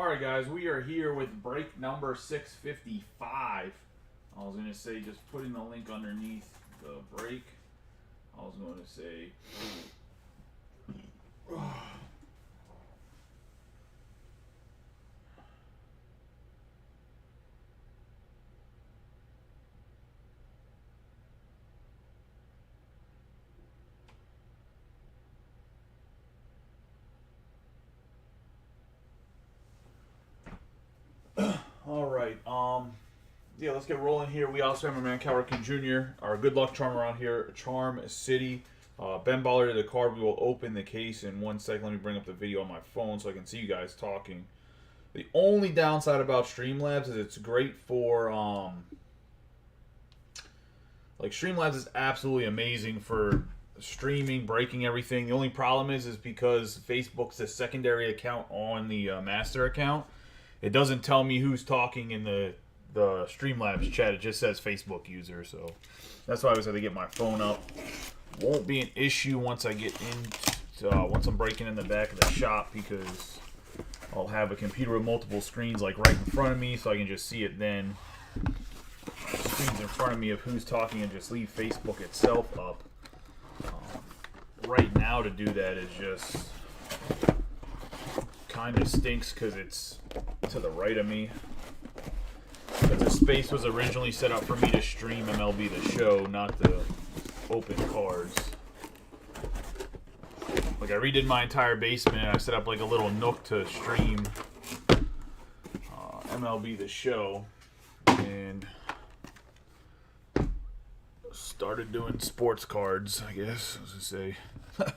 Alright guys, we are here with break number 655. I was going to say just putting the link underneath the break. I was going to say... Alright, yeah, let's get rolling here. We also have my man Cal Ripken Jr., our good luck charm around here, Charm City. Ben Baller did the card. We will open the case in 1 second. Let me bring up the video on my phone so I can see you guys talking. The only downside about Streamlabs is it's great for, like, Streamlabs is absolutely amazing for streaming, breaking everything. The only problem is because Facebook's a secondary account on the master account. It doesn't tell me who's talking in the Streamlabs chat. It just says Facebook user, so that's why I always have to get my phone up. Won't be an issue once I get in, once I'm breaking in the back of the shop, because I'll have a computer with multiple screens like right in front of me, so I can just see it then. Screens in front of me of who's talking and just leave Facebook itself up. Right now to do that is just kind of stinks because it's to the right of me. But the space was originally set up for me to stream MLB The Show, not to open cards. Like, I redid my entire basement and I set up like a little nook to stream MLB The Show, and started doing sports cards, I guess, as I say. Like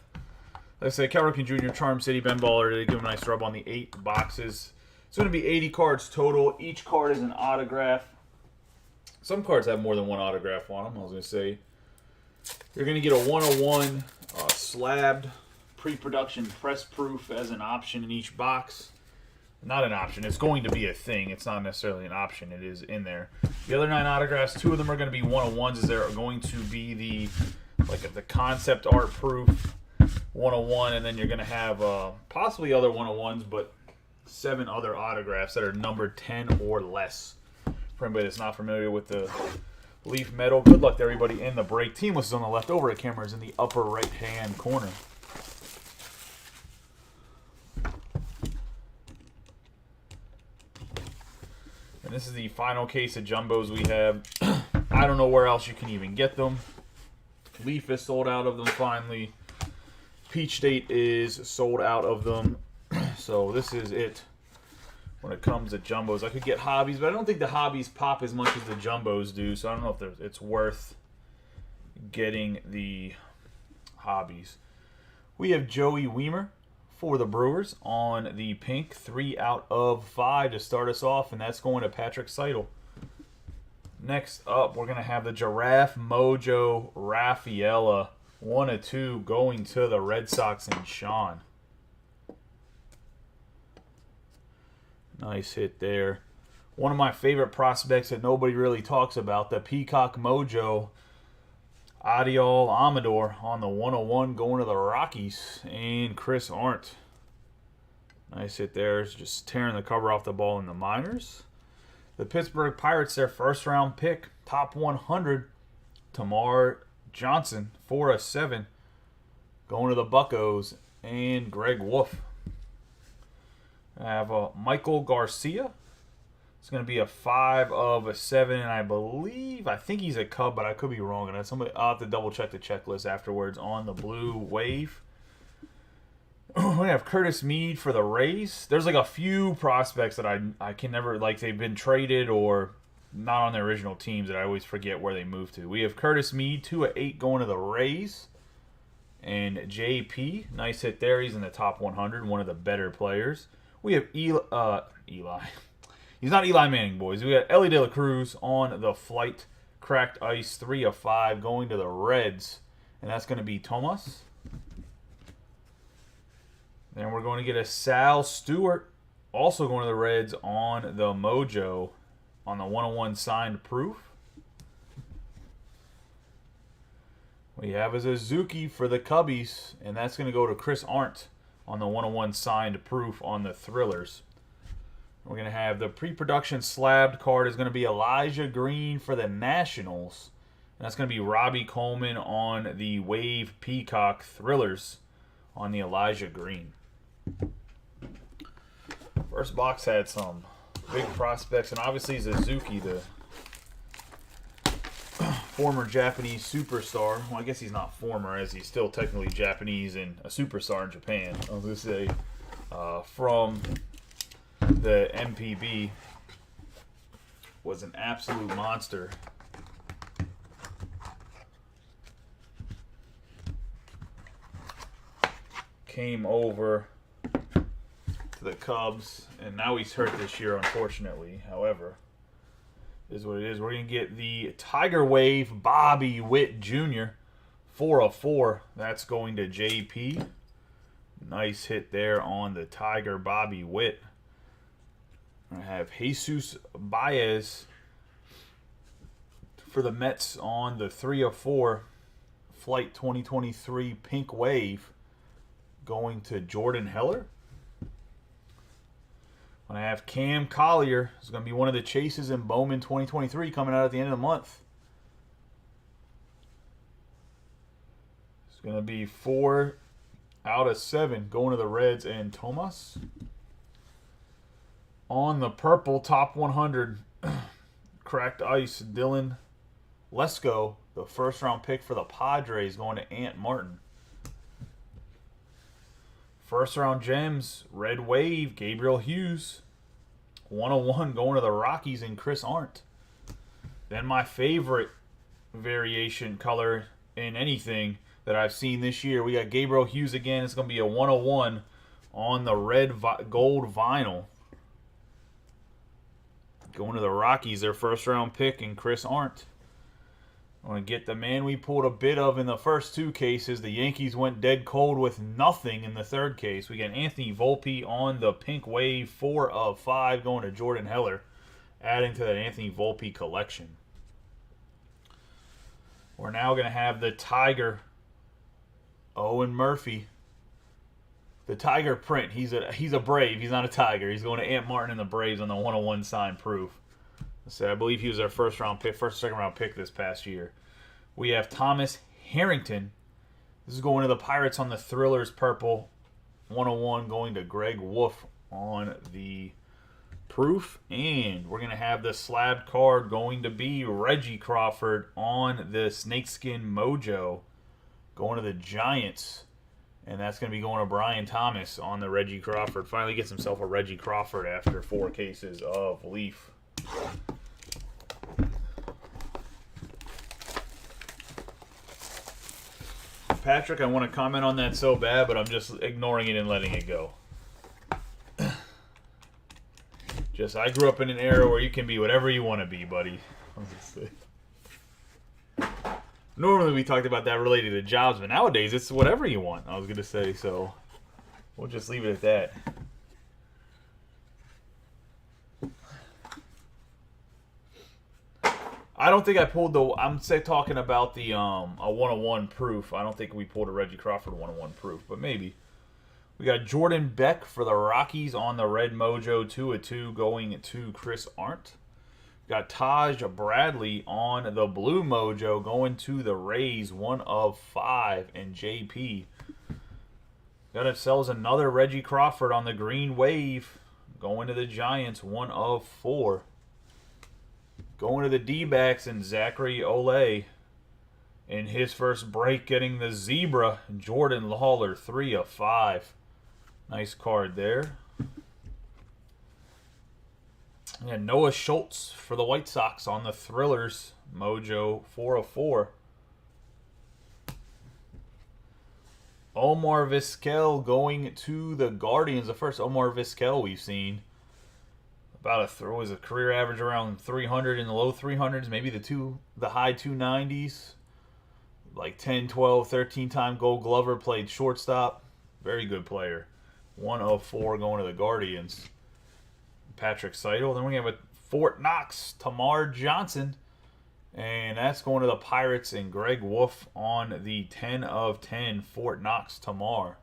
I say, Cal Ripken Jr., Charm City, Ben Baller, they give him a nice rub on the 8 boxes. It's going to be 80 cards total. Each card is an autograph. Some cards have more than one autograph on them, I was going to say. You're going to get a 101 slabbed pre-production press proof as an option in each box. Not an option. It's going to be a thing. It's not necessarily an option. It is in there. The other 9 autographs, 2 of them are going to be 101s, as they're going to be the concept art proof 101, and then you're going to have possibly other 101s, but 7 other autographs that are numbered 10 or less. For anybody that's not familiar with the Leaf Metal, good luck to everybody in the break. Teamless is on the left. Overhead camera is in the upper right-hand corner. And this is the final case of Jumbos we have. I don't know where else you can even get them. Leaf is sold out of them finally. Peach State is sold out of them. So this is it when it comes to Jumbos. I could get Hobbies, but I don't think the Hobbies pop as much as the Jumbos do. So I don't know if it's worth getting the Hobbies. We have Joey Wiemer for the Brewers on the pink. 3 out of 5 to start us off, and that's going to Patrick Seidel. Next up, we're going to have the Giraffe Mojo Rafaela. 1 of 2 going to the Red Sox and Sean. Nice hit there. One of my favorite prospects that nobody really talks about, the Peacock Mojo, Adiol Amador on the 101 going to the Rockies, and Chris Arndt. Nice hit there. It's just tearing the cover off the ball in the minors. The Pittsburgh Pirates, their first round pick, top 100, Tamar Johnson, 4 of 7, going to the Buccos, and Greg Wolf. I have Michael Garcia. It's going to be a 5 of 7, and I think he's a Cub, but I could be wrong. And I'll have to double check the checklist afterwards on the Blue Wave. We have Curtis Mead for the Rays. There's like a few prospects that I can never, like, they've been traded or not on their original teams that I always forget where they moved to. We have Curtis Mead, 2 of 8 going to the Rays. And JP, nice hit there. He's in the top 100, one of the better players. We have Eli. He's not Eli Manning, boys. We got Ellie De La Cruz on the flight. Cracked ice, 3 of 5 going to the Reds. And that's going to be Tomas. Then we're going to get a Sal Stewart, also going to the Reds on the Mojo, on the 101 signed proof. We have a Suzuki for the Cubbies, and that's going to go to Chris Arndt on the 101 signed proof on the Thrillers. We're going to have the pre-production slabbed card is going to be Elijah Green for the Nationals. And that's going to be Robbie Coleman on the Wave Peacock Thrillers on the Elijah Green. First box had some big prospects, and obviously Suzuki, the former Japanese superstar. Well, I guess he's not former, as he's still technically Japanese and a superstar in Japan. I was going to say, from the MPB, was an absolute monster. Came over to the Cubs, and now he's hurt this year, unfortunately. However, is what it is. We're going to get the Tiger Wave Bobby Witt Jr. 4 of 4. That's going to JP. Nice hit there on the Tiger Bobby Witt. I have Jesus Baez for the Mets on the 3 of 4. Flight 2023 Pink Wave going to Jordan Heller. When I have Cam Collier, it's going to be one of the chases in Bowman 2023 coming out at the end of the month. It's going to be 4 out of 7 going to the Reds and Tomas. On the purple top 100, cracked ice, Dylan Lesko, the first round pick for the Padres, going to Ant Martin. First round gems, Red Wave, Gabriel Hughes. 101 going to the Rockies and Chris Arndt. Then my favorite variation color in anything that I've seen this year, we got Gabriel Hughes again. It's going to be a 101 on the red gold vinyl. Going to the Rockies, their first round pick, and Chris Arndt. I want to get the man we pulled a bit of in the first 2 cases. The Yankees went dead cold with nothing in the third case. We got Anthony Volpe on the Pink Wave, 4 of 5, going to Jordan Heller, adding to that Anthony Volpe collection. We're now going to have the Tiger, Owen Murphy. The Tiger print. He's a Brave. He's not a Tiger. He's going to Ant Martin and the Braves on the 101 signed proof. I believe he was their first or second round pick this past year. We have Thomas Harrington. This is going to the Pirates on the Thrillers purple. 101 going to Greg Wolf on the proof. And we're going to have the slab card going to be Reggie Crawford on the Snakeskin Mojo. Going to the Giants. And that's going to be going to Brian Thomas on the Reggie Crawford. Finally gets himself a Reggie Crawford after 4 cases of Leaf. Patrick, I want to comment on that so bad, but I'm just ignoring it and letting it go. I grew up in an era where you can be whatever you want to be, buddy. Normally we talked about that related to jobs, but nowadays it's whatever you want, I was going to say, so we'll just leave it at that. I don't think I pulled I'm talking about the a 101 proof. I don't think we pulled a Reggie Crawford 101 proof, but maybe. We got Jordan Beck for the Rockies on the red mojo, 2 of 2 going to Chris Arndt. We got Taj Bradley on the blue mojo going to the Rays, 1 of 5 and JP. Got ourselves another Reggie Crawford on the green wave going to the Giants, 1 of 4. Going to the D-backs and Zachary Olay in his first break getting the zebra. Jordan Lawler, 3 of 5. Nice card there. And Noah Schultz for the White Sox on the Thrillers. Mojo, 4 of 4. Omar Vizquel going to the Guardians. The first Omar Vizquel we've seen. About a career average around 300 in the low 300s, maybe the high 290s. Like 10, 12, 13-time Gold Glover, played shortstop. Very good player. 1 of 4 going to the Guardians. Patrick Seidel. Then we have a Fort Knox, Tamar Johnson. And that's going to the Pirates and Greg Wolf on the 10 of 10 Fort Knox Tamar.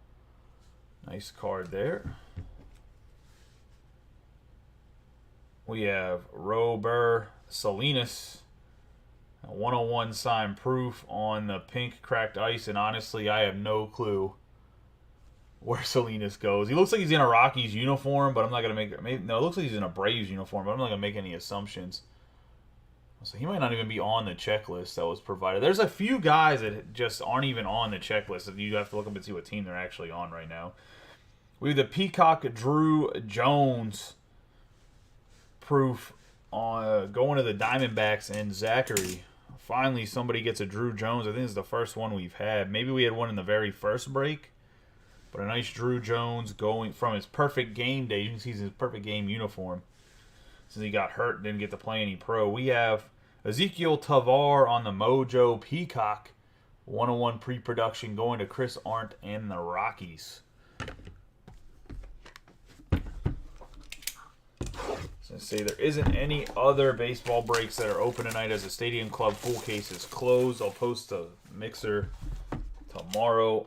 Nice card there. We have Robert Salinas, a 101 sign proof on the pink cracked ice, and honestly, I have no clue where Salinas goes. He looks like he's in a Rockies uniform, but I'm not gonna no, it looks like he's in a Braves uniform, but I'm not gonna make any assumptions. So he might not even be on the checklist that was provided. There's a few guys that just aren't even on the checklist. You have to look up and see what team they're actually on right now. We have the Peacock Drew Jones proof on going to the Diamondbacks and Zachary. Finally, somebody gets a Drew Jones. I think it's the first one we've had. Maybe we had one in the very first break. But a nice Drew Jones going from his perfect game day. You can see his perfect game uniform. Since he got hurt and didn't get to play any pro. We have Ezequiel Tavar on the Mojo Peacock. 101 pre-production going to Chris Arndt and the Rockies. So say there isn't any other baseball breaks that are open tonight as the Stadium Club full case is closed. I'll post a mixer tomorrow.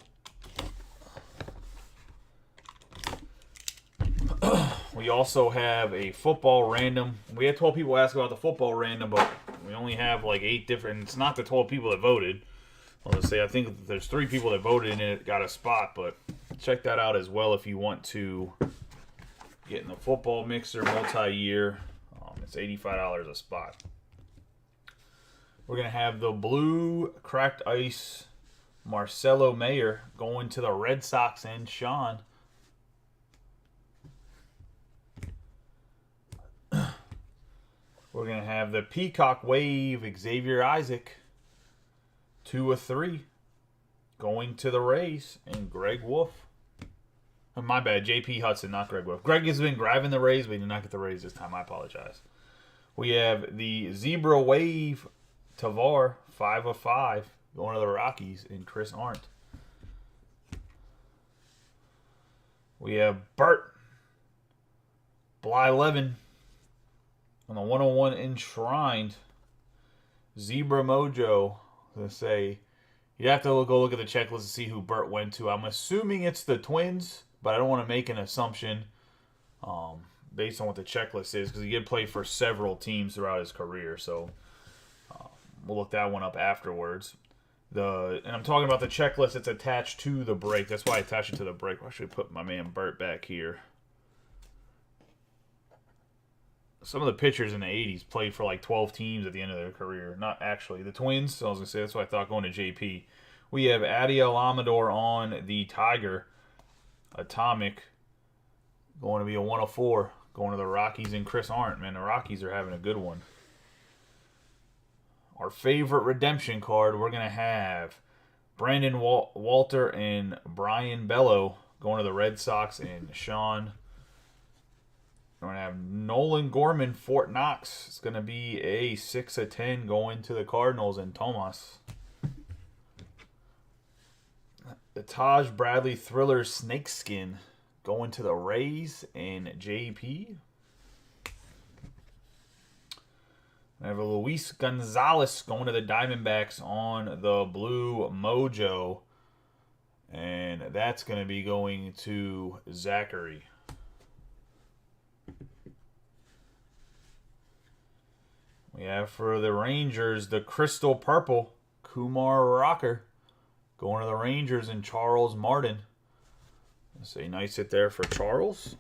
We also have a football random. We had 12 people ask about the football random, but we only have like 8 different. It's not the 12 people that voted. I'll just say I think there's 3 people that voted and it got a spot, but check that out as well if you want to get in the football mixer multi-year. It's $85 a spot. We're going to have the blue cracked ice Marcelo Mayer going to the Red Sox and Sean. We're going to have the Peacock Wave Xavier Isaac, 2 of 3, going to the Rays, and Greg Wolf. Oh, my bad, J.P. Hudson, not Greg Wolf. Greg has been grabbing the Rays, but he did not get the Rays this time. I apologize. We have the Zebra Wave Tavar, 5 of 5, going to the Rockies, and Chris Arndt. We have Bert Bly 11 on the 101 Enshrined Zebra Mojo. I'm going to say you'd have to go look at the checklist to see who Bert went to. I'm assuming it's the Twins, but I don't want to make an assumption based on what the checklist is because he did play for several teams throughout his career. So we'll look that one up afterwards. And I'm talking about the checklist that's attached to the break. That's why I attached it to the break. I should put my man Bert back here. Some of the pitchers in the 80s played for like 12 teams at the end of their career. Not actually. The Twins, so I was going to say, that's what I thought going to JP. We have Adiel Amador on the Tiger. Atomic going to be a 104. Going to the Rockies and Chris Arndt. Man, the Rockies are having a good one. Our favorite redemption card, we're going to have Brandon Walter and Brian Bello going to the Red Sox and Sean. We're going to have Nolan Gorman, Fort Knox. It's going to be a 6 of 10 going to the Cardinals and Tomas. The Taj Bradley Thriller Snakeskin going to the Rays and JP. I have a Luis Gonzalez going to the Diamondbacks on the Blue Mojo. And that's going to be going to Zachary. We have for the Rangers the Crystal Purple Kumar Rocker going to the Rangers and Charles Martin. That's a nice hit there for Charles.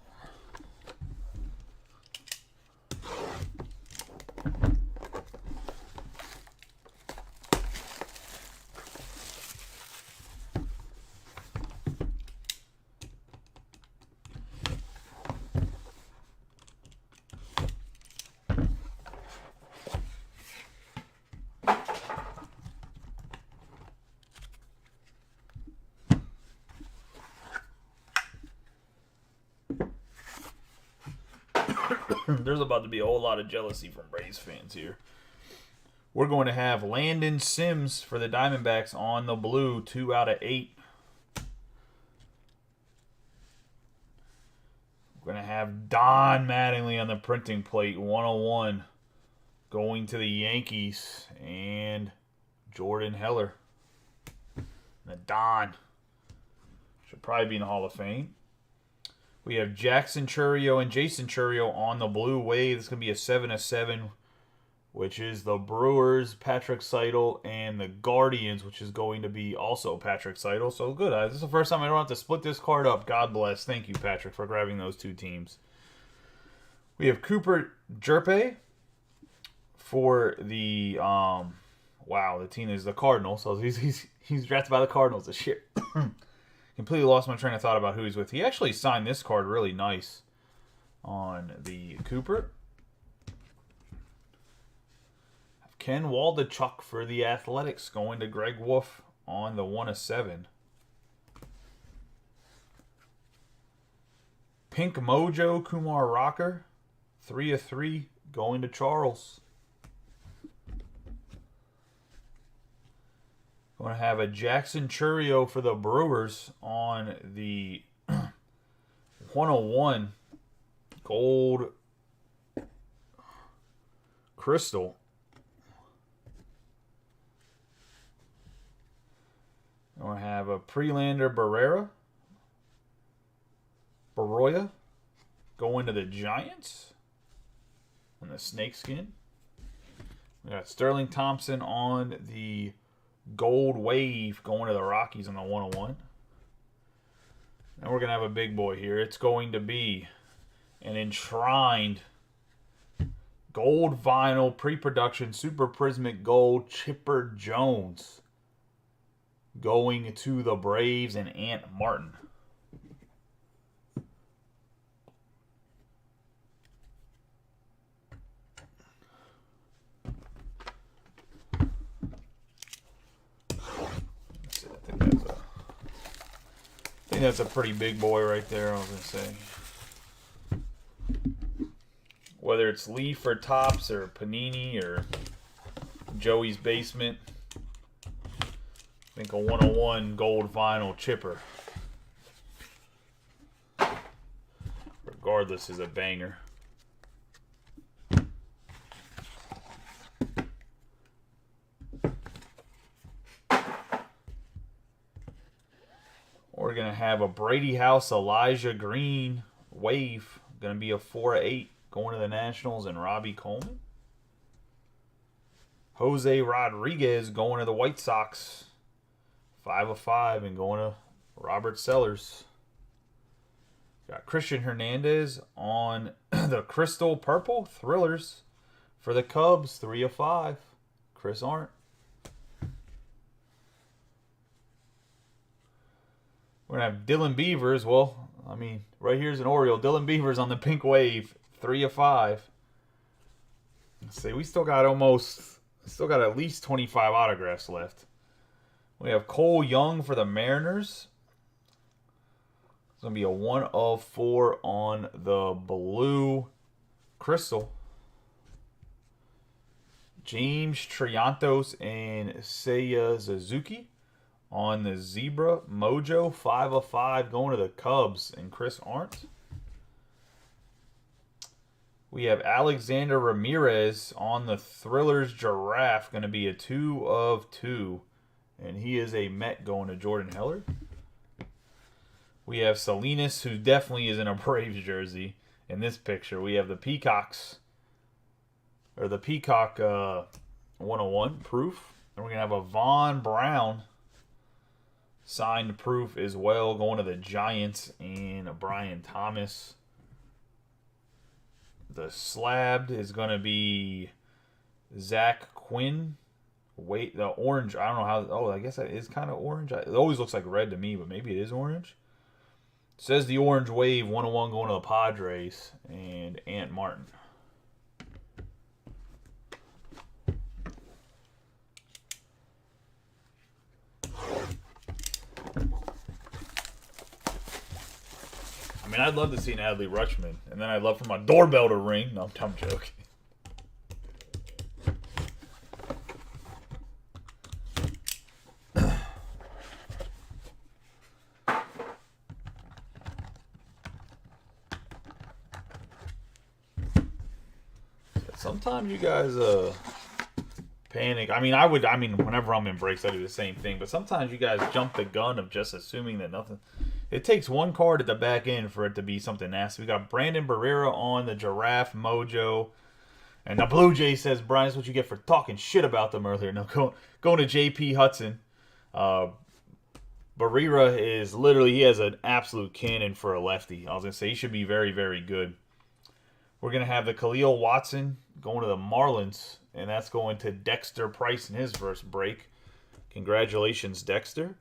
There's about to be a whole lot of jealousy from Braves fans here. We're going to have Landon Sims for the Diamondbacks on the blue, 2 out of 8. We're going to have Don Mattingly on the printing plate, 101, going to the Yankees, and Jordan Heller. The Don should probably be in the Hall of Fame. We have Jackson Chourio and Jason Chourio on the blue wave. This is going to be a 7/7, which is the Brewers, Patrick Seidel, and the Guardians, which is going to be also Patrick Seidel. So good. This is the first time I don't have to split this card up. God bless. Thank you, Patrick, for grabbing those two teams. We have Cooper Jerpe for the the team is the Cardinals. So he's drafted by the Cardinals this year. Completely lost my train of thought about who he's with. He actually signed this card really nice on the Cooper. Ken Waldichuk for the Athletics going to Greg Wolf on the 1/7. Pink Mojo Kumar Rocker 3/3 going to Charles. Going to have a Jackson Chourio for the Brewers on the 101 gold crystal. We're going to have a Prelander Barroya going to the Giants on the snakeskin. We got Sterling Thompson on the gold wave going to the Rockies on the 101. And we're going to have a big boy here. It's going to be an enshrined gold vinyl pre-production super prismic gold Chipper Jones going to the Braves and Ant Martin. I think that's a pretty big boy right there, I was going to say. Whether it's Leaf or Topps or Panini or Joey's Basement. I think a 101 gold vinyl chipper. Regardless, is a banger. We're going to have a Brady House Elijah Green wave. Going to be a 4/8 going to the Nationals and Robbie Coleman. Jose Rodriguez going to the White Sox. 5/5 and going to Robert Sellers. Got Christian Hernandez on the Crystal Purple Thrillers for the Cubs. 3/5. Chris Arndt. We're going to have Dylan Beavers. Well, I mean, right here's an Oriole. Dylan Beavers on the pink wave. 3/5. Let's see, we still got at least 25 autographs left. We have Cole Young for the Mariners. It's going to be a 1/4 on the blue crystal. James Triantos and Seiya Suzuki on the Zebra Mojo. 5/5 going to the Cubs and Chris Arndt. We have Alexander Ramirez on the Thrillers Giraffe. Going to be a 2/2. And he is a Met going to Jordan Heller. We have Salinas, who definitely is in a Braves jersey in this picture. We have the Peacocks, or the Peacock 101 proof. And we're going to have a Vaughn Brown signed proof as well going to the Giants and Brian Thomas. The slabbed is going to be Zach Quinn. Wait, the orange, I don't know how, oh, I guess that is kind of orange. It always looks like red to me, but maybe it is orange. It says the orange wave, 1/1 going to the Padres and Ant Martin. I mean, I'd love to see an Adley Rutschman, and then I'd love for my doorbell to ring. No, I'm joking. Sometimes you guys panic. I mean, whenever I'm in breaks, I do the same thing. But sometimes you guys jump the gun of just assuming that nothing, It takes one card at the back end for it to be something nasty. We got Brandon Barrera on the Giraffe Mojo. And the Blue Jay says, Brian, that's what you get for talking shit about them earlier. No, going to J.P. Hudson. Barrera is literally, he has an absolute cannon for a lefty. I was going to say, he should be very, very good. We're going to have the Khalil Watson going to the Marlins. And that's going to Dexter Price in his first break. Congratulations, Dexter.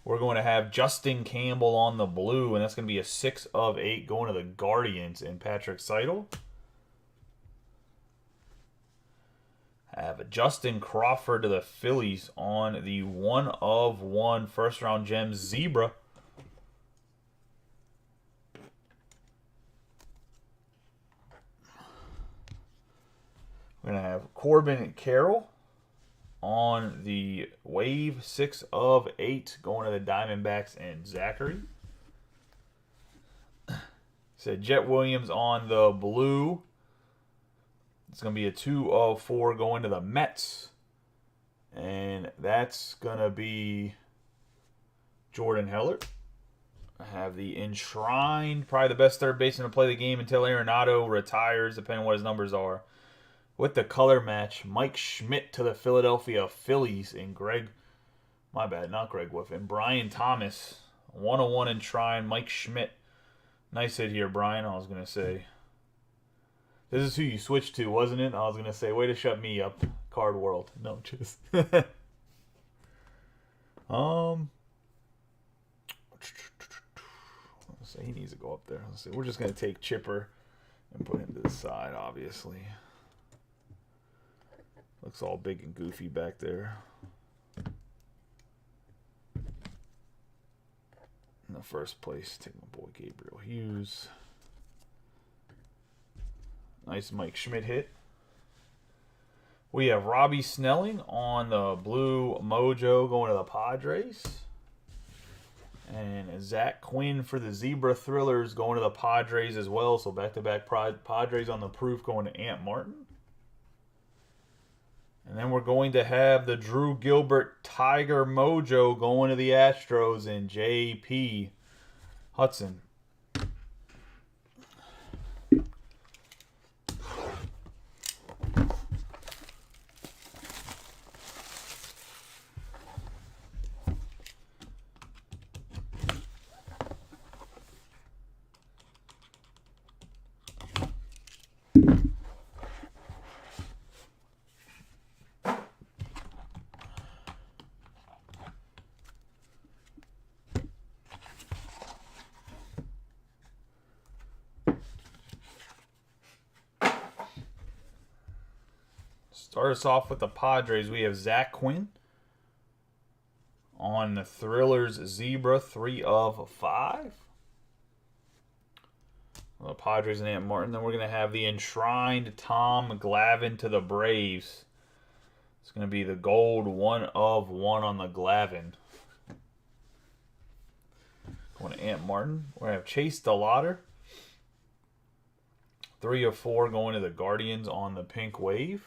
We're going to have Justin Campbell on the blue, and that's going to be a 6 of 8 going to the Guardians and Patrick Seidel. I have a Justin Crawford to the Phillies on the 1 of 1 first round gems Zebra. We're going to have Corbin Carroll on the Wave, 6 of 8 going to the Diamondbacks and Zachary. Said Jet Williams on the blue. It's going to be a 2 of 4 going to the Mets. And that's going to be Jordan Heller. I have the Enshrined, probably the best third baseman to play the game until Arenado retires, depending on what his numbers are. With the color match, Mike Schmidt to the Philadelphia Phillies and not Greg Wolf, and Brian Thomas. 101 Enshrined, Mike Schmidt. Nice hit here, Brian, I was going to say. This is who you switched to, wasn't it? I was going to say, way to shut me up, Card World. No, just... Let's say he needs to go up there. Let's see. We're just going to take Chipper and put him to the side, obviously. Looks all big and goofy back there. In the first place, take my boy Gabriel Hughes. Nice Mike Schmidt hit. We have Robbie Snelling on the blue Mojo going to the Padres. And Zach Quinn for the Zebra Thrillers going to the Padres as well. So back-to-back Padres on the proof going to Ant Martin. And then we're going to have the Drew Gilbert Tiger Mojo going to the Astros and J.P. Hudson. Start us off with the Padres. We have Zach Quinn on the Thrillers Zebra, 3 of 5. The Padres and Ant Martin. Then we're going to have the Enshrined Tom Glavine to the Braves. It's going to be the gold 1 of 1 on the Glavine. Going to Ant Martin. We're going to have Chase DeLauder. 3 of 4 going to the Guardians on the pink wave.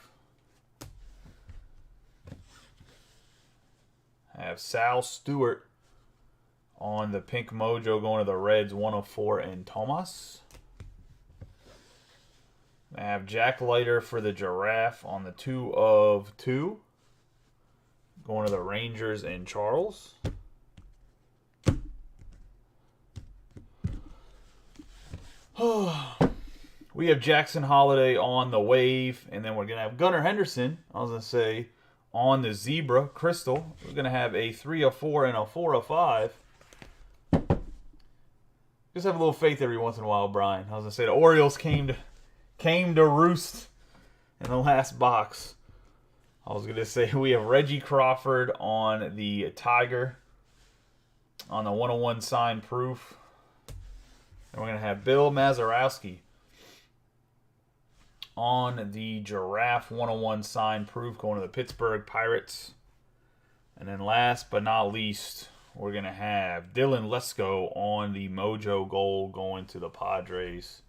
I have Sal Stewart on the pink Mojo going to the Reds, 1 of 4, and Thomas. I have Jack Leiter for the Giraffe on the 2 of 2 going to the Rangers and Charles. We have Jackson Holiday on the Wave, and then we're going to have Gunnar Henderson, I was going to say, on the Zebra Crystal. We're going to have a 3 of 4 and a 4 of 5. Just have a little faith every once in a while, Brian. I was going to say the Orioles came to roost in the last box. I was going to say we have Reggie Crawford on the Tiger on the 101 signed proof. And we're going to have Bill Mazeroski on the Giraffe 101 signed proof going to the Pittsburgh Pirates. And then last but not least, we're going to have Dylan Lesko on the Mojo Gold going to the Padres.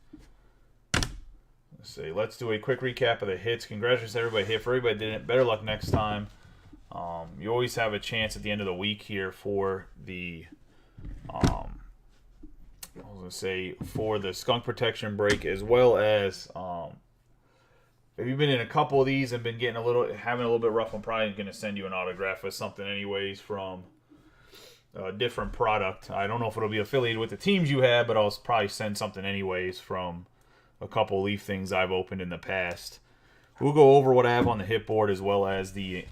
Let's do a quick recap of the hits. Congratulations to everybody hit. For everybody that did it, better luck next time. You always have a chance at the end of the week here for the, for the skunk protection break, as well as, if you've been in a couple of these and been having a little bit rough, I'm probably going to send you an autograph or something anyways from a different product. I don't know if it'll be affiliated with the teams you have, but I'll probably send something anyways from a couple of Leaf things I've opened in the past. We'll go over what I have on the hit board as well as the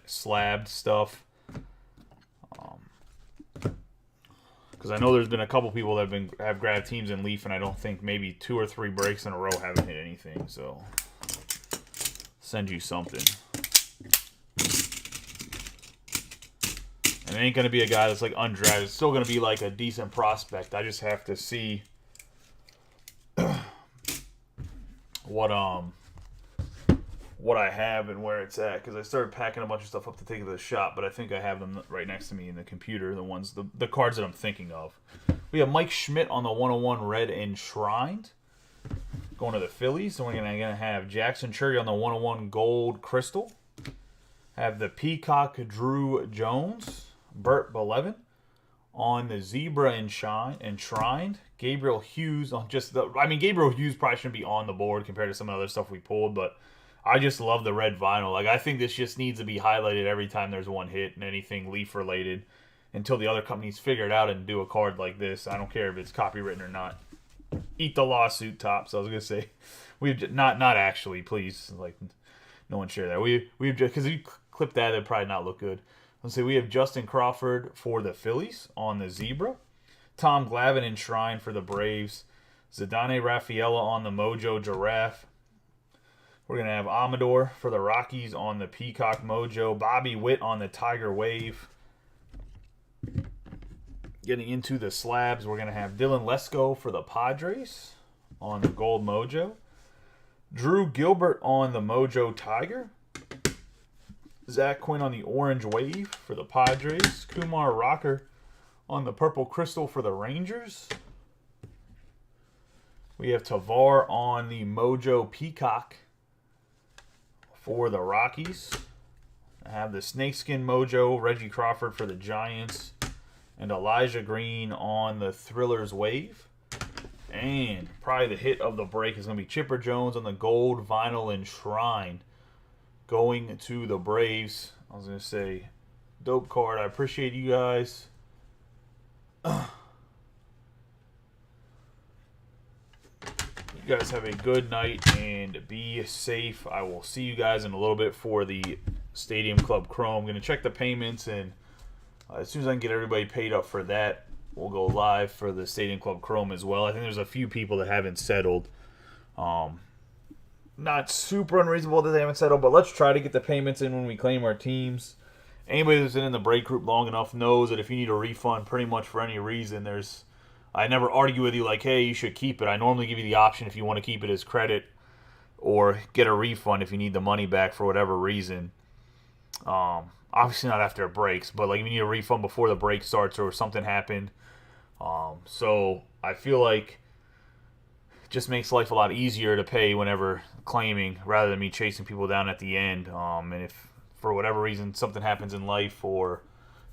slabbed stuff. Because I know there's been a couple people that have grabbed teams in Leaf, and I don't think maybe 2 or 3 breaks in a row haven't hit anything. So send you something. And it ain't going to be a guy that's like undrafted. It's still going to be like a decent prospect. I just have to see what I have and where it's at, because I started packing a bunch of stuff up to take to the shop, but I think I have them right next to me in the computer, the cards that I'm thinking of. We have Mike Schmidt on the 101 Red Enshrined, going to the Phillies. And we're going to have Jackson Cherry on the 101 Gold Crystal. Have the Peacock Drew Jones, Bert Belevin on the Zebra Enshrined. Gabriel Hughes on Gabriel Hughes probably shouldn't be on the board compared to some of the other stuff we pulled, but I just love the red vinyl. Like, I think this just needs to be highlighted every time there's one hit and anything Leaf related until the other companies figure it out and do a card like this. I don't care if it's copywritten or not. Eat the lawsuit, Tops. I was gonna say, we've not actually, please. Like, no one share that. We've just, because you clip that, it'd probably not look good. Let's say we have Justin Crawford for the Phillies on the Zebra. Tom Glavine Enshrined for the Braves. Zidane Rafaela on the Mojo Giraffe. We're going to have Amador for the Rockies on the Peacock Mojo. Bobby Witt on the Tiger Wave. Getting into the slabs, we're going to have Dylan Lesko for the Padres on the Gold Mojo. Drew Gilbert on the Mojo Tiger. Zach Quinn on the Orange Wave for the Padres. Kumar Rocker on the Purple Crystal for the Rangers. We have Tavar on the Mojo Peacock for the Rockies. I have the Snakeskin Mojo, Reggie Crawford for the Giants, and Elijah Green on the Thrillers Wave. And probably the hit of the break is going to be Chipper Jones on the Gold Vinyl Enshrined, going to the Braves. I was going to say, dope card. I appreciate you guys. You guys have a good night and be safe. I will see you guys in a little bit for the Stadium Club Chrome. I'm going to check the payments, and as soon as I can get everybody paid up for that, we'll go live for the Stadium Club Chrome as well. I think there's a few people that haven't settled. Not super unreasonable that they haven't settled, but let's try to get the payments in when we claim our teams. Anybody that's been in the break group long enough knows that if you need a refund pretty much for any reason, I never argue with you like, hey, you should keep it. I normally give you the option if you want to keep it as credit or get a refund if you need the money back for whatever reason. Obviously not after it breaks, but like if you need a refund before the break starts or something happened. So I feel like it just makes life a lot easier to pay whenever claiming rather than me chasing people down at the end. And if for whatever reason something happens in life or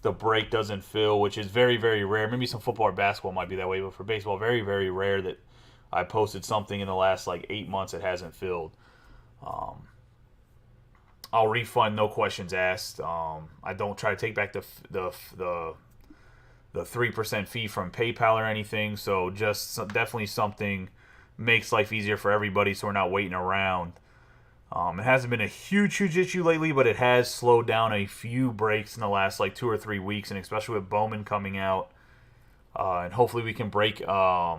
the break doesn't fill, which is very, very rare. Maybe some football or basketball might be that way, but for baseball, very, very rare that I posted something in the last 8 months it hasn't filled. I'll refund, no questions asked. I don't try to take back the 3% fee from PayPal or anything. So just definitely something makes life easier for everybody, so we're not waiting around. It hasn't been a huge issue lately, but it has slowed down a few breaks in the last 2 or 3 weeks, and especially with Bowman coming out. And hopefully we can break a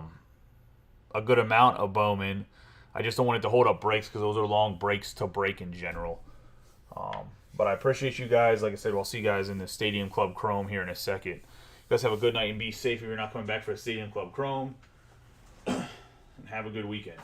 good amount of Bowman. I just don't want it to hold up breaks because those are long breaks to break in general. But I appreciate you guys. Like I said, we'll see you guys in the Stadium Club Chrome here in a second. You guys have a good night and be safe if you're not coming back for a Stadium Club Chrome. And have a good weekend.